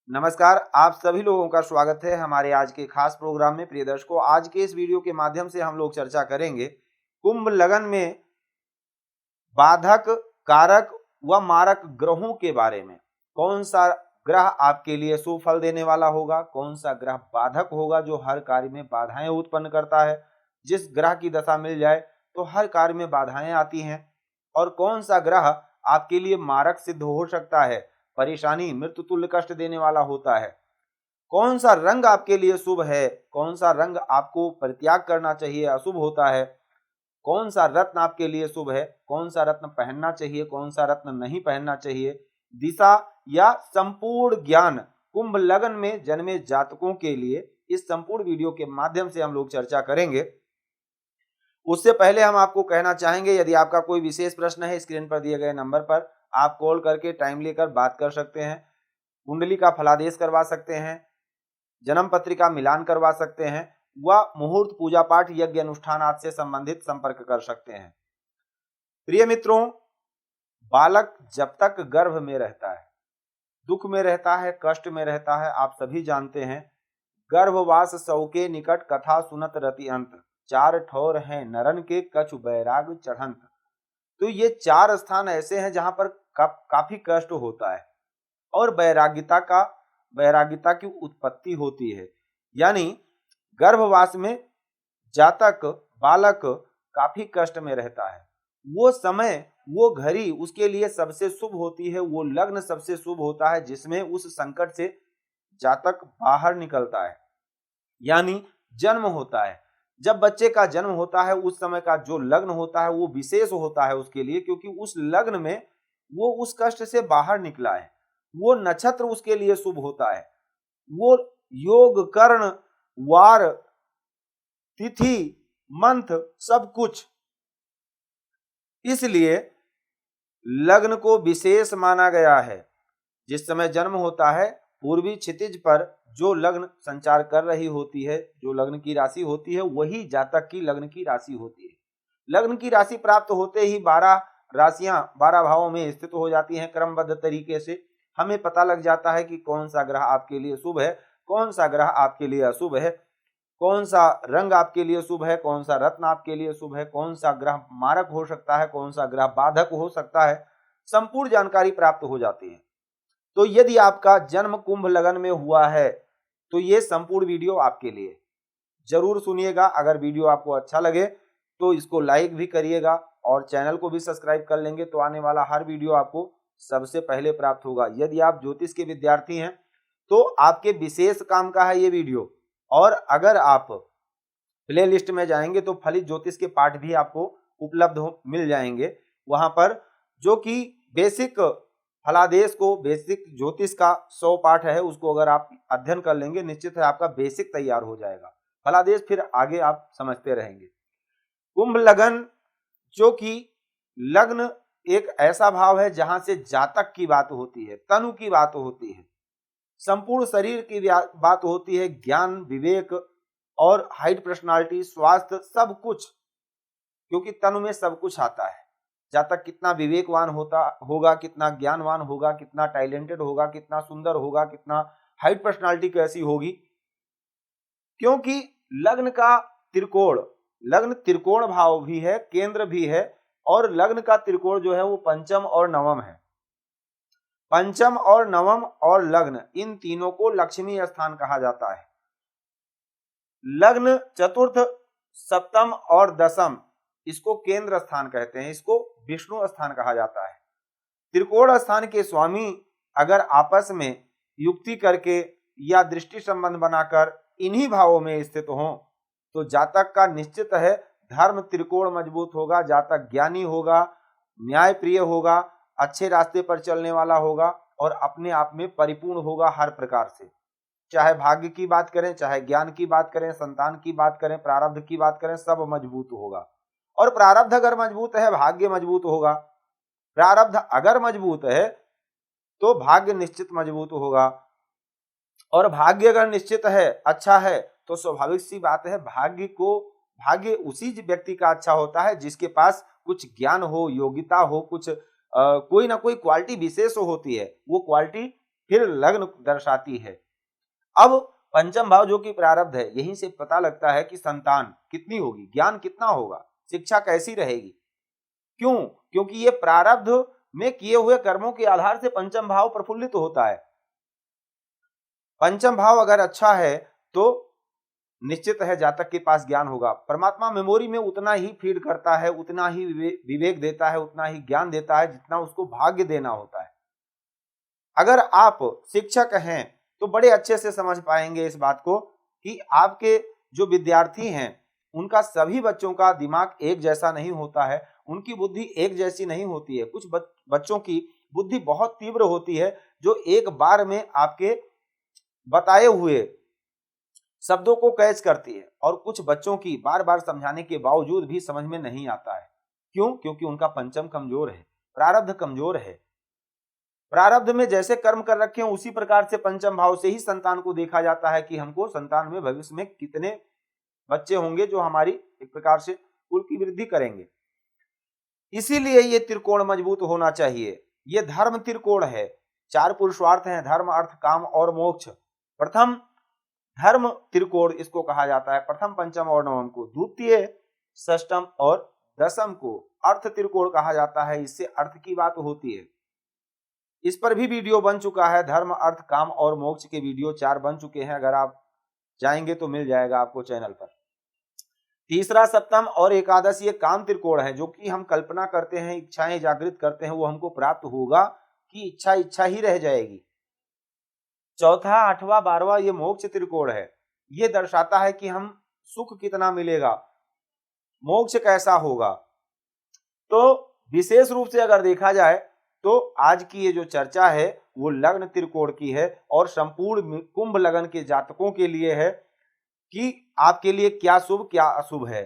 नमस्कार, आप सभी लोगों का स्वागत है हमारे आज के खास प्रोग्राम में। प्रिय दर्शकों, आज के इस वीडियो के माध्यम से हम लोग चर्चा करेंगे कुंभ लगन में बाधक, कारक व मारक ग्रहों के बारे में। कौन सा ग्रह आपके लिए शुभ फल देने वाला होगा, कौन सा ग्रह बाधक होगा जो हर कार्य में बाधाएं उत्पन्न करता है। जिस ग्रह की दशा मिल जाए तो हर कार्य में बाधाएं आती हैं। और कौन सा ग्रह आपके लिए मारक सिद्ध हो सकता है, परेशानी, मृत्यु तुल्य कष्ट देने वाला होता है। कौन सा रंग आपके लिए शुभ है, कौन सा रंग आपको परित्याग करना चाहिए, अशुभ होता है। कौन सा रत्न आपके लिए शुभ है, कौन सा रत्न पहनना चाहिए, कौन सा रत्न नहीं पहनना चाहिए। दिशा या संपूर्ण ज्ञान कुंभ लगन में जन्मे जातकों के लिए इस संपूर्ण वीडियो के माध्यम से हम लोग चर्चा करेंगे। उससे पहले हम आपको कहना चाहेंगे, यदि आपका कोई विशेष प्रश्न है, स्क्रीन पर दिए गए नंबर पर आप कॉल करके टाइम लेकर बात कर सकते हैं। कुंडली का फलादेश करवा सकते हैं, जन्म पत्रिका मिलान करवा सकते हैं व मुहूर्त, पूजा पाठ, यज्ञ अनुष्ठान आदि से संबंधित संपर्क कर सकते हैं। प्रिय मित्रों, बालक जब तक गर्भ में रहता है, दुख में रहता है, कष्ट में रहता है, आप सभी जानते हैं। गर्भवास सौ के निकट कथा सुनत रति अंत, चार ठौर हैं नरन के कछु बैराग चढ़ंत। तो ये चार स्थान ऐसे हैं जहां पर काफी कष्ट होता है और वैराग्यता की उत्पत्ति होती है। यानी गर्भवास में जातक, बालक काफी कष्ट में रहता है। वो समय, वो घड़ी उसके लिए सबसे शुभ होती है, वो लग्न सबसे शुभ होता है जिसमें उस संकट से जातक बाहर निकलता है, यानी जन्म होता है। जब बच्चे का जन्म होता है उस समय का जो लग्न होता है वो विशेष होता है उसके लिए, क्योंकि उस लग्न में वो उस कष्ट से बाहर निकला है। वो नक्षत्र उसके लिए शुभ होता है, वो योग, कर्ण, वार, तिथि, मंथ सब कुछ। इसलिए लग्न को विशेष माना गया है। जिस समय जन्म होता है, पूर्वी क्षितिज पर जो लग्न संचार कर रही होती है, जो लग्न की राशि होती है, वही जातक की लग्न की राशि होती है। लग्न की राशि प्राप्त होते ही 12 राशियां 12 भावों में स्थित हो जाती हैं क्रमबद्ध तरीके से। हमें पता लग जाता है कि कौन सा ग्रह आपके लिए शुभ है, कौन सा ग्रह आपके लिए अशुभ है, कौन सा रंग आपके लिए शुभ है, कौन सा रत्न आपके लिए शुभ है, कौन सा ग्रह मारक हो सकता है, कौन सा ग्रह बाधक हो सकता है। संपूर्ण जानकारी प्राप्त हो जाती है। तो यदि आपका जन्म कुंभ लगन में हुआ है तो ये संपूर्ण वीडियो आपके लिए। जरूर सुनिएगा। अगर वीडियो आपको अच्छा लगे तो इसको लाइक भी करिएगा और चैनल को भी सब्सक्राइब कर लेंगे तो आने वाला हर वीडियो आपको सबसे पहले प्राप्त होगा। यदि आप ज्योतिष के विद्यार्थी हैं तो आपके विशेष काम का है ये वीडियो। और अगर आप प्ले लिस्ट में जाएंगे तो फलित ज्योतिष के पाठ भी आपको उपलब्ध मिल जाएंगे वहां पर, जो कि बेसिक फलादेश को, बेसिक ज्योतिष का 100 पाठ है, उसको अगर आप अध्ययन कर लेंगे निश्चित है आपका बेसिक तैयार हो जाएगा। फलादेश फिर आगे आप समझते रहेंगे। कुंभ लगन, जो कि लग्न एक ऐसा भाव है जहां से जातक की बात होती है, तनु की बात होती है, संपूर्ण शरीर की बात होती है, ज्ञान, विवेक और हाइट, पर्सनालिटी, स्वास्थ्य, सब कुछ, क्योंकि तनु में सब कुछ आता है। जातक कितना विवेकवान होगा, कितना ज्ञानवान होगा, कितना टैलेंटेड होगा, कितना सुंदर होगा, कितना हाइट पर्सनालिटी कैसी होगी। क्योंकि लग्न का त्रिकोण, लग्न त्रिकोण भाव भी है, केंद्र भी है, और लग्न का त्रिकोण जो है वो पंचम और नवम है। पंचम और नवम और लग्न, इन तीनों को लक्ष्मी स्थान कहा जाता है। लग्न, चतुर्थ, सप्तम और दशम, इसको केंद्र स्थान कहते हैं, इसको विष्णु स्थान कहा जाता है। त्रिकोण स्थान के स्वामी अगर आपस में युक्ति करके या दृष्टि संबंध बनाकर इन्हीं भावों में स्थित हों तो जातक का निश्चित है धर्म त्रिकोण मजबूत होगा, जातक ज्ञानी होगा, न्याय प्रिय होगा, अच्छे रास्ते पर चलने वाला होगा और अपने आप में परिपूर्ण होगा हर प्रकार से। चाहे भाग्य की बात करें, चाहे ज्ञान की बात करें, संतान की बात करें, प्रारब्ध की बात करें, सब मजबूत होगा। और प्रारब्ध अगर मजबूत है, भाग्य मजबूत होगा। प्रारब्ध अगर मजबूत है तो भाग्य निश्चित मजबूत होगा, और भाग्य अगर निश्चित है, अच्छा है, तो स्वाभाविक सी बात है भाग्य उसी व्यक्ति का अच्छा होता है जिसके पास कुछ ज्ञान हो, योग्यता हो, कुछ कोई ना कोई क्वालिटी विशेष होती है। वो क्वालिटी फिर लग्न दर्शाती है। अब पंचम भाव जो कि प्रारब्ध है, यहीं से पता लगता है कि संतान कितनी होगी, ज्ञान कितना होगा, शिक्षा कैसी रहेगी। क्यों? क्योंकि ये प्रारब्ध में किए हुए कर्मों के आधार से पंचम भाव प्रफुल्लित होता है। पंचम भाव अगर अच्छा है तो निश्चित है जातक के पास ज्ञान होगा। परमात्मा मेमोरी में उतना ही फीड करता है, उतना ही विवेक देता है, उतना ही ज्ञान देता है जितना उसको भाग्य देना होता है। अगर आप शिक्षक हैं तो बड़े अच्छे से समझ पाएंगे इस बात को कि आपके जो विद्यार्थी हैं उनका सभी बच्चों का दिमाग एक जैसा नहीं होता है, उनकी बुद्धि एक जैसी नहीं होती है। कुछ बच्चों की बुद्धि बहुत तीव्र होती है जो एक बार में आपके बताए हुए शब्दों को कैच करती है, और कुछ बच्चों की बार बार समझाने के बावजूद भी समझ में नहीं आता है। क्यों? क्योंकि उनका पंचम कमजोर है, प्रारब्ध कमजोर है। प्रारब्ध में जैसे कर्म कर रखे हैं उसी प्रकार से पंचम भाव से ही संतान को देखा जाता है कि हमको संतान में भविष्य में कितने बच्चे होंगे जो हमारी एक प्रकार से कुल की वृद्धि करेंगे। इसीलिए ये त्रिकोण मजबूत होना चाहिए। ये धर्म त्रिकोण है, 4 पुरुषार्थ हैं, धर्म अर्थ काम और मोक्ष। प्रथम धर्म त्रिकोण इसको कहा जाता है, प्रथम पंचम और नवम को, द्वितीय षष्टम और दशम को अर्थ त्रिकोण कहा जाता है। इससे अर्थ की बात होती है। इस पर भी वीडियो बन चुका है, धर्म अर्थ काम और मोक्ष के वीडियो 4 बन चुके हैं, अगर आप जाएंगे तो मिल जाएगा आपको चैनल पर। तीसरा सप्तम और एकादश ये काम त्रिकोण है, जो कि हम कल्पना करते हैं, इच्छाएं जागृत करते हैं, वो हमको प्राप्त होगा कि इच्छा इच्छा ही रह जाएगी। चौथा, 8वां, 12वां ये मोक्ष त्रिकोण है। ये दर्शाता है कि हम सुख कितना मिलेगा, मोक्ष कैसा होगा। तो विशेष रूप से अगर देखा जाए तो आज की ये जो चर्चा है वो लग्न त्रिकोण की है और संपूर्ण कुंभ लग्न के जातकों के लिए है कि आपके लिए क्या शुभ क्या अशुभ है।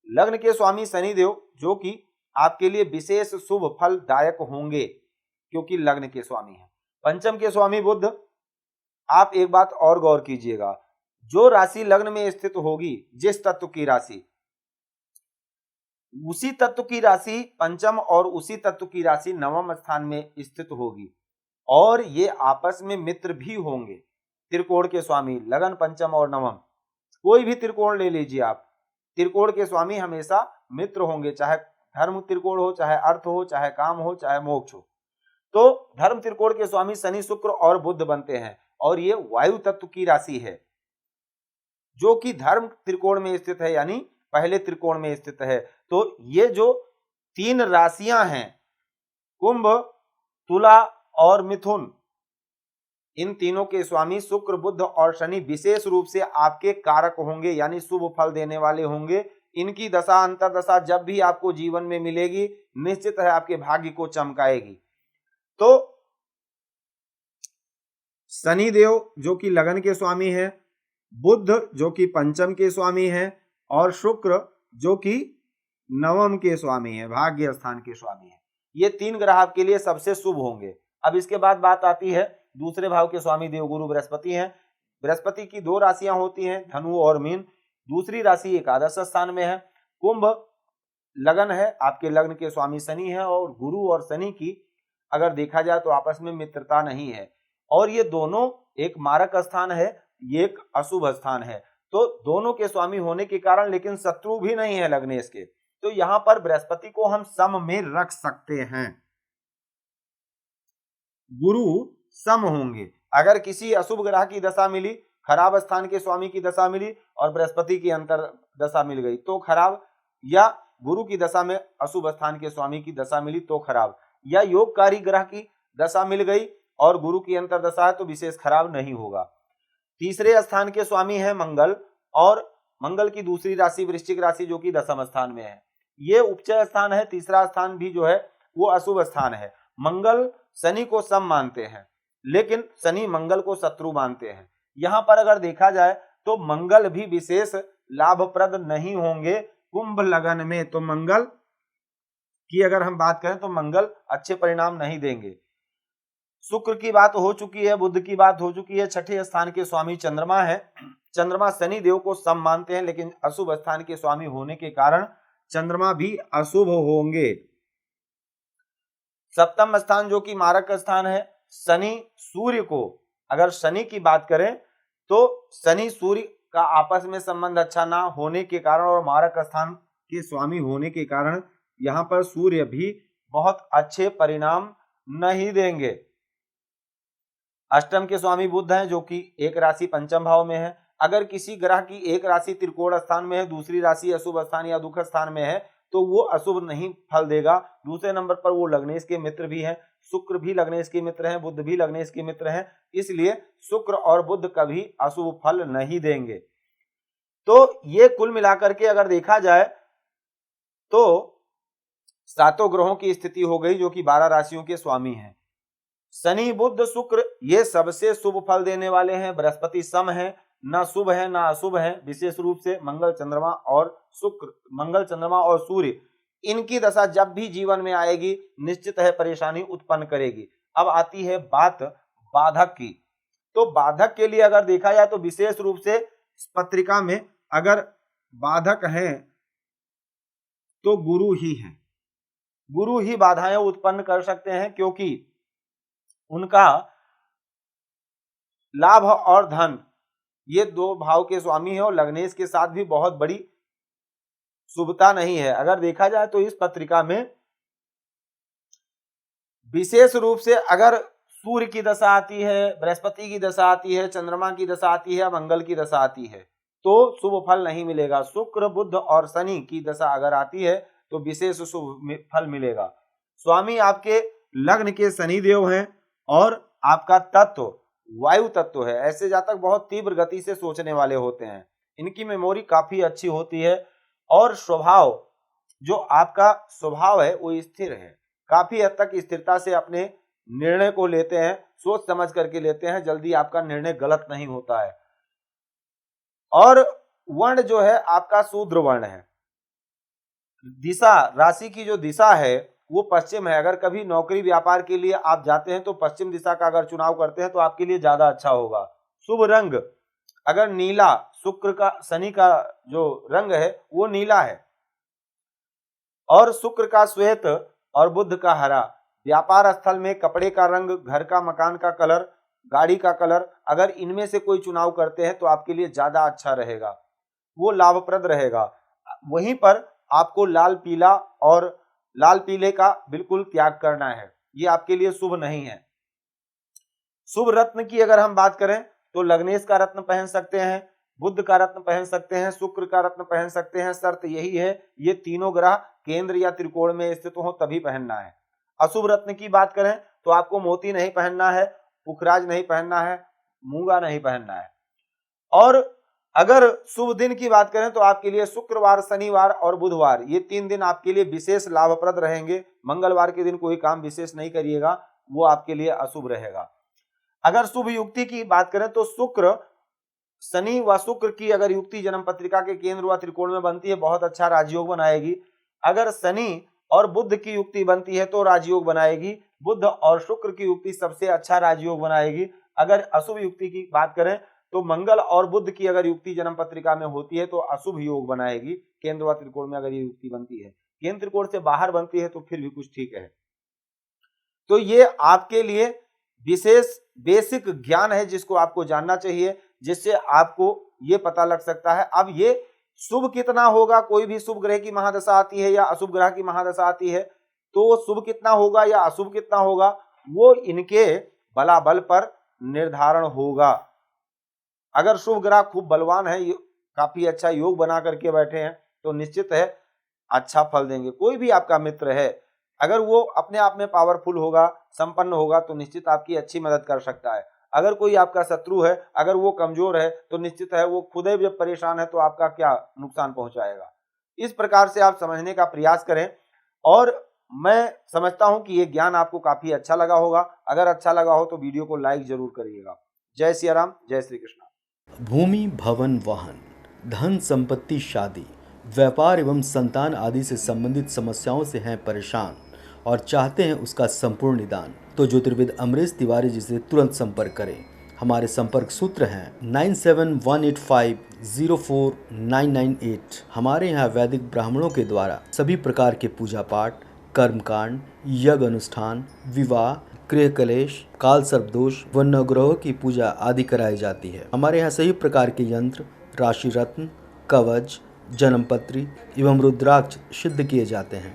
लग्न के स्वामी शनिदेव जो कि आपके लिए विशेष शुभ फलदायक होंगे क्योंकि लग्न के स्वामी हैं। पंचम के स्वामी बुध। आप एक बात और गौर कीजिएगा, जो राशि लग्न में स्थित होगी, जिस तत्व की राशि, उसी तत्व की राशि पंचम और उसी तत्व की राशि नवम स्थान में स्थित होगी और ये आपस में मित्र भी होंगे। त्रिकोण के स्वामी लगन पंचम और नवम, कोई भी त्रिकोण ले लीजिए आप, त्रिकोण के स्वामी हमेशा मित्र होंगे, चाहे धर्म त्रिकोण हो, चाहे अर्थ हो, चाहे काम हो, चाहे मोक्ष हो। तो धर्म त्रिकोण के स्वामी शनि शुक्र और बुध बनते हैं और ये वायु तत्व की राशि है जो कि धर्म त्रिकोण में स्थित है, यानी पहले त्रिकोण में स्थित है। तो ये जो 3 राशियां हैं, कुंभ, तुला और मिथुन, इन तीनों के स्वामी शुक्र बुध और शनि विशेष रूप से आपके कारक होंगे, यानी शुभ फल देने वाले होंगे। इनकी दशा अंतरदशा जब भी आपको जीवन में मिलेगी निश्चित है आपके भाग्य को चमकाएगी। तो शनि देव जो कि लगन के स्वामी है, बुध जो कि पंचम के स्वामी है और शुक्र जो कि नवम के स्वामी है, भाग्य स्थान के स्वामी है। ये 3 ग्रह आपके लिए सबसे शुभ होंगे। अब इसके बाद बात आती है दूसरे भाव के स्वामी देवगुरु बृहस्पति हैं। बृहस्पति की 2 राशियां होती हैं, धनु और मीन। दूसरी राशि एकादश स्थान में है। कुंभ लगन है, आपके लग्न के स्वामी शनि है और गुरु और शनि की अगर देखा जाए तो आपस में मित्रता नहीं है और ये दोनों एक मारक स्थान है, ये एक अशुभ स्थान है। तो दोनों के स्वामी होने के कारण, लेकिन शत्रु भी नहीं है लग्नेश के, तो यहां पर बृहस्पति को हम सम में रख सकते हैं। गुरु सम होंगे। अगर किसी अशुभ ग्रह की दशा मिली, खराब स्थान के स्वामी की दशा मिली और बृहस्पति की अंतर दशा मिल गई तो खराब, या गुरु की दशा में अशुभ स्थान के स्वामी की दशा मिली तो खराब, या योगकारी ग्रह की दशा मिल गई और गुरु की अंतर दशा है तो विशेष खराब नहीं होगा। तीसरे स्थान के स्वामी है मंगल और मंगल की दूसरी राशि वृश्चिक राशि जो कि दशम स्थान में है, ये उपचय स्थान है। तीसरा स्थान भी जो है वो अशुभ स्थान है। मंगल शनि को सम मानते हैं लेकिन शनि मंगल को शत्रु मानते हैं। यहां पर अगर देखा जाए तो मंगल भी विशेष लाभप्रद नहीं होंगे कुंभ लगन में। तो मंगल की अगर हम बात करें तो मंगल अच्छे परिणाम नहीं देंगे। शुक्र की बात हो चुकी है, बुध की बात हो चुकी है। छठे स्थान के स्वामी चंद्रमा है। चंद्रमा शनि देव को सम मानते हैं लेकिन अशुभ स्थान के स्वामी होने के कारण चंद्रमा भी अशुभ होंगे। सप्तम स्थान जो कि मारक स्थान है, शनि सूर्य को, अगर शनि की बात करें तो शनि सूर्य का आपस में संबंध अच्छा ना होने के कारण और मारक स्थान के स्वामी होने के कारण यहाँ पर सूर्य भी बहुत अच्छे परिणाम नहीं देंगे। अष्टम के स्वामी बुध हैं जो कि एक राशि पंचम भाव में है। अगर किसी ग्रह की एक राशि त्रिकोण स्थान में है, दूसरी राशि अशुभ स्थान या दुख स्थान में है, तो वो अशुभ नहीं फल देगा। दूसरे नंबर पर वो लग्नेश के मित्र भी हैं, शुक्र भी लग्नेश के मित्र हैं, बुध भी लग्नेश के मित्र हैं, इसलिए शुक्र और बुध कभी अशुभ फल नहीं देंगे। तो ये कुल मिलाकर के अगर देखा जाए तो सातों ग्रहों की स्थिति हो गई जो कि 12 राशियों के स्वामी हैं। शनि बुध शुक्र ये सबसे शुभ फल देने वाले हैं। बृहस्पति सम है, ना शुभ है ना अशुभ है। विशेष रूप से मंगल चंद्रमा और सूर्य, इनकी दशा जब भी जीवन में आएगी निश्चित है परेशानी उत्पन्न करेगी। अब आती है बात बाधक की। तो बाधक के लिए अगर देखा जाए तो विशेष रूप से पत्रिका में अगर बाधक हैं तो गुरु ही हैं। गुरु ही बाधाएं उत्पन्न कर सकते हैं, क्योंकि उनका लाभ और धन ये 2 भाव के स्वामी हैं और लग्नेश के साथ भी बहुत बड़ी शुभता नहीं है। अगर देखा जाए तो इस पत्रिका में विशेष रूप से अगर सूर्य की दशा आती है, बृहस्पति की दशा आती है, चंद्रमा की दशा आती है, मंगल की दशा आती है तो शुभ फल नहीं मिलेगा। शुक्र बुध और शनि की दशा अगर आती है तो विशेष शुभ फल मिलेगा। स्वामी आपके लग्न के शनि देव हैं और आपका तत्व वायु तत्व है। ऐसे जातक बहुत तीव्र गति से सोचने वाले होते हैं, इनकी मेमोरी काफी अच्छी होती है और स्वभाव, जो आपका स्वभाव है वो स्थिर है। काफी हद तक स्थिरता से अपने निर्णय को लेते हैं, सोच समझ करके लेते हैं, जल्दी आपका निर्णय गलत नहीं होता है। और वर्ण जो है आपका शूद्र वर्ण है। दिशा, राशि की जो दिशा है वो पश्चिम है। अगर कभी नौकरी व्यापार के लिए आप जाते हैं तो पश्चिम दिशा का अगर चुनाव करते हैं तो आपके लिए ज्यादा अच्छा होगा। शुभ रंग अगर नीला, शुक्र का शनि का जो रंग है वो नीला है और शुक्र का श्वेत और बुध का हरा। व्यापार स्थल में कपड़े का रंग, घर का मकान का कलर, गाड़ी का कलर, अगर इनमें से कोई चुनाव करते हैं तो आपके लिए ज्यादा अच्छा रहेगा, वो लाभप्रद रहेगा। वहीं पर आपको लाल पीला और लाल पीले का बिल्कुल त्याग करना है, ये आपके लिए शुभ नहीं है। शुभ रत्न की अगर हम बात करें तो लग्नेश का रत्न पहन सकते हैं, बुध का रत्न पहन सकते हैं, शुक्र का रत्न पहन सकते हैं। शर्त यही है ये तीनों ग्रह केंद्र या त्रिकोण में स्थित हो तभी पहनना है। अशुभ रत्न की बात करें तो आपको मोती नहीं पहनना है, पुखराज नहीं पहनना है, मूंगा नहीं पहनना है। और अगर शुभ दिन की बात करें तो आपके लिए शुक्रवार, शनिवार और बुधवार, ये 3 दिन आपके लिए विशेष लाभप्रद रहेंगे। मंगलवार के दिन कोई काम विशेष नहीं करिएगा, वो आपके लिए अशुभ रहेगा। अगर शुभ युक्ति की बात करें तो शुक्र, शनि व शुक्र की अगर युक्ति जन्म पत्रिका के केंद्र व त्रिकोण में बनती है बहुत अच्छा राजयोग बनाएगी। अगर शनि और बुध की युक्ति बनती है तो राजयोग बनाएगी। बुध और शुक्र की युक्ति सबसे अच्छा राजयोग बनाएगी। अगर अशुभ युक्ति की बात करें तो मंगल और बुध की अगर युक्ति जन्म पत्रिका में होती है तो अशुभ योग बनाएगी। केंद्र व त्रिकोण में अगर ये युक्ति बनती है, केंद्र त्रिकोण से बाहर बनती है तो फिर भी कुछ ठीक है। तो ये आपके लिए विशेष बेसिक ज्ञान है जिसको आपको जानना चाहिए, जिससे आपको ये पता लग सकता है। अब ये शुभ कितना होगा, कोई भी शुभ ग्रह की महादशा आती है या अशुभ ग्रह की महादशा आती है तो शुभ कितना होगा या अशुभ कितना होगा वो इनके बलाबल पर निर्धारण होगा। अगर शुभ ग्रह खूब बलवान है, काफी अच्छा योग बना करके बैठे हैं तो निश्चित है अच्छा फल देंगे। कोई भी आपका मित्र है अगर वो अपने आप में पावरफुल होगा, संपन्न होगा तो निश्चित आपकी अच्छी मदद कर सकता है। अगर कोई आपका शत्रु है, अगर वो कमजोर है तो निश्चित है वो खुद ही जब परेशान है तो आपका क्या नुकसान पहुंचाएगा। इस प्रकार से आप समझने का प्रयास करें और मैं समझता हूं कि ये ज्ञान आपको काफी अच्छा लगा होगा। अगर अच्छा लगा हो तो वीडियो को लाइक जरूर करिएगा। जय सिया राम, जय श्री कृष्ण। भूमि, भवन, वाहन, धन संपत्ति, शादी, व्यापार एवं संतान आदि से संबंधित समस्याओं से हैं परेशान और चाहते हैं उसका संपूर्ण निदान, तो ज्योतिर्विद अमरीश तिवारी जी से तुरंत संपर्क करें। हमारे संपर्क सूत्र हैं 9718504998। हमारे यहाँ वैदिक ब्राह्मणों के द्वारा सभी प्रकार के पूजा पाठ, कर्मकांड, यज्ञ अनुष्ठान, विवाह गृह कलेश, काल सर्प दोष व नवग्रहों की पूजा आदि कराई जाती है। हमारे यहाँ सभी प्रकार के यंत्र, राशि रत्न, कवच, जन्मपत्री एवं रुद्राक्ष सिद्ध किए जाते हैं।